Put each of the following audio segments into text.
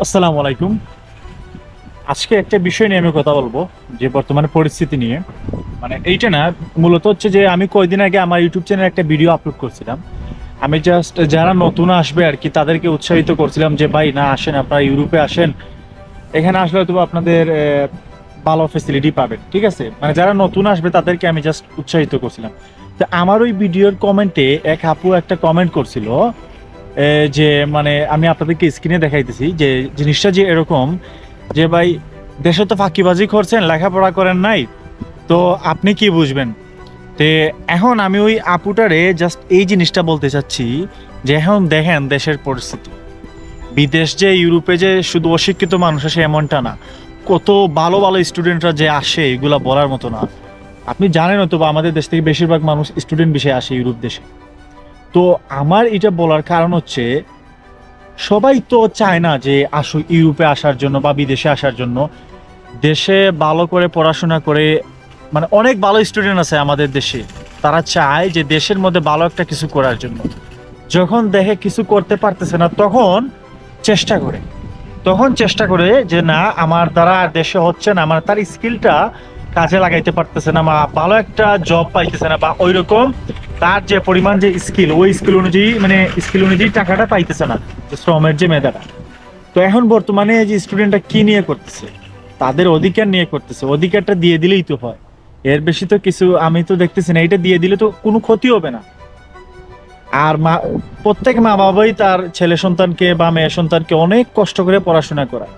আসসালামু আলাইকুম। আজকে একটা বিষয় নিয়ে আমি কথা বলবো, যে বর্তমানে পরিস্থিতি নিয়ে। মানে এইটা না, মূলত হচ্ছে যে আমি কয়েকদিন আগে আমার ইউটিউব চ্যানেলে একটা ভিডিও আপলোড করছিলাম। আমি জাস্ট যারা নতুন আসবে আর কি তাদেরকে উৎসাহিত করছিলাম যে ভাই না, আসেন আপনারা ইউরোপে আসেন, এখানে আসলে হয়তো আপনাদের ভালো ফেসিলিটি পাবেন, ঠিক আছে। মানে যারা নতুন আসবে তাদেরকে আমি জাস্ট উৎসাহিত করছিলাম। তো আমার ওই ভিডিওর কমেন্টে এক আপু একটা কমেন্ট করছিল, যে মানে আমি আপনাদেরকে স্ক্রিনে দেখাইতেছি যে জিনিসটা যে এরকম, যে ভাই দেশে তো ফাঁকিবাজি করছেন, লেখাপড়া করেন নাই, তো আপনি কি বুঝবেন। তে এখন আমি ওই আপুটারে জাস্ট এই জিনিসটা বলতে চাচ্ছি, যে এখন দেখেন দেশের পরিস্থিতি। বিদেশ যে ইউরোপে যে শুধু অশিক্ষিত মানুষ আসে এমনটা না, কত ভালো ভালো স্টুডেন্টরা যে আসে এগুলা বলার মতো না। আপনি জানেন হয়তো বা আমাদের দেশ থেকে বেশিরভাগ মানুষ স্টুডেন্ট বিষয়ে আসে ইউরোপ দেশে। তো আমার এটা বলার কারণ হচ্ছে, সবাই তো চায় না যে আসো ইউরোপে আসার জন্য বা বিদেশে আসার জন্য। দেশে ভালো করে পড়াশোনা করে, মানে অনেক ভালো স্টুডেন্ট আছে আমাদের দেশে, তারা চায় যে দেশের মধ্যে ভালো একটা কিছু করার জন্য। যখন দেখে কিছু করতে পারতেছে না, তখন চেষ্টা করে যে না, আমার দ্বারা আর দেশে হচ্ছে না, আমার তার স্কিলটা কাজে লাগাইতে পারতেছে না, বা ভালো একটা জব পাইতেছে না, বা ওই রকম তার যে পরিমাণ যে স্কিল, ওই স্কিল অনুযায়ী টাকাটা পাইতেছে না, যে শ্রমের যে মেধাটা। তো এখন বর্তমানে যে স্টুডেন্টরা কি নিয়ে করতেছে, তাদের অধিকার নিয়ে করতেছে, অধিকারটা দিয়ে দিলেই তো হয়। এর বেশি তো কিছু আমি তো দেখতেছি না, এটা দিয়ে দিলে তো কোনো ক্ষতি হবে না। আর প্রত্যেক মা বাবাই তার ছেলে সন্তানকে বা মেয়ে সন্তানকে অনেক কষ্ট করে পড়াশোনা করায়।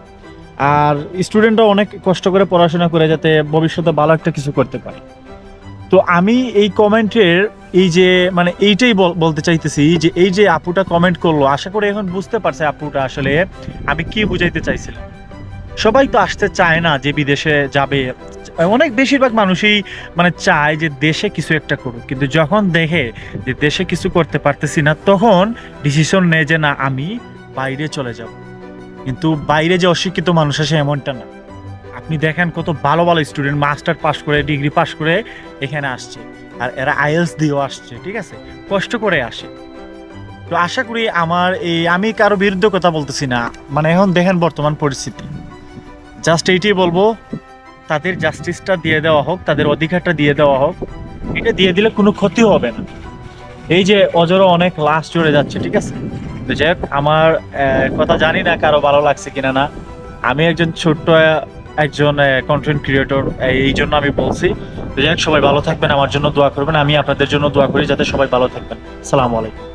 আর স্টুডেন্টরা অনেক কষ্ট করে পড়াশোনা করে যাতে ভবিষ্যতে ভালো একটা কিছু করতে পারে। তো আমি এই কমেন্টের এই যে মানে এইটাই বলতে চাইতেছি, যে এই যে আপুটা কমেন্ট করলো, আশা করি এখন বুঝতে পারছে আপুটা আসলে আমি কি বুঝাইতে চাইছিলাম। সবাই তো আসতে চায় না যে বিদেশে যাবে, অনেক বেশিরভাগ মানুষই মানে চায় যে দেশে কিছু একটা করুক, কিন্তু যখন দেখে যে দেশে কিছু করতে পারতেছি না, তখন ডিসিশন নেয় যে না, আমি বাইরে চলে যাব। কিন্তু বাইরে যে অশিক্ষিত মানুষ আসে এমনটা না। আপনি দেখেন কত ভালো ভালো স্টুডেন্ট মাস্টার পাস করে, ডিগ্রি পাস করে এখানে আসছে, আর এরা আইএলটিএস দিয়েও আসছে, ঠিক আছে, কষ্ট করে আসে। তো আশা করি আমি কারো বিরুদ্ধে কথা বলতেছি না, মানে এখন দেখেন বর্তমান পরিস্থিতি, জাস্ট এইটাই বলবো, তাদের জাস্টিসটা দিয়ে দেওয়া হোক, তাদের অধিকারটা দিয়ে দেওয়া হোক। এটা দিয়ে দিলে কোনো ক্ষতি হবে না। এই যে অজরো অনেক লাশ চড়ে যাচ্ছে, ঠিক আছে। তো যাই হোক, আমার কথা জানি না কারো ভালো লাগছে কিনা না। আমি একজন ছোট্ট একজন কন্টেন্ট ক্রিয়েটর, এই জন্য আমি বলছি। তো যাই হোক, সবাই ভালো থাকবেন, আমার জন্য দোয়া করবেন, আমি আপনাদের জন্য দোয়া করি যাতে সবাই ভালো থাকবেন। আসসালামু আলাইকুম।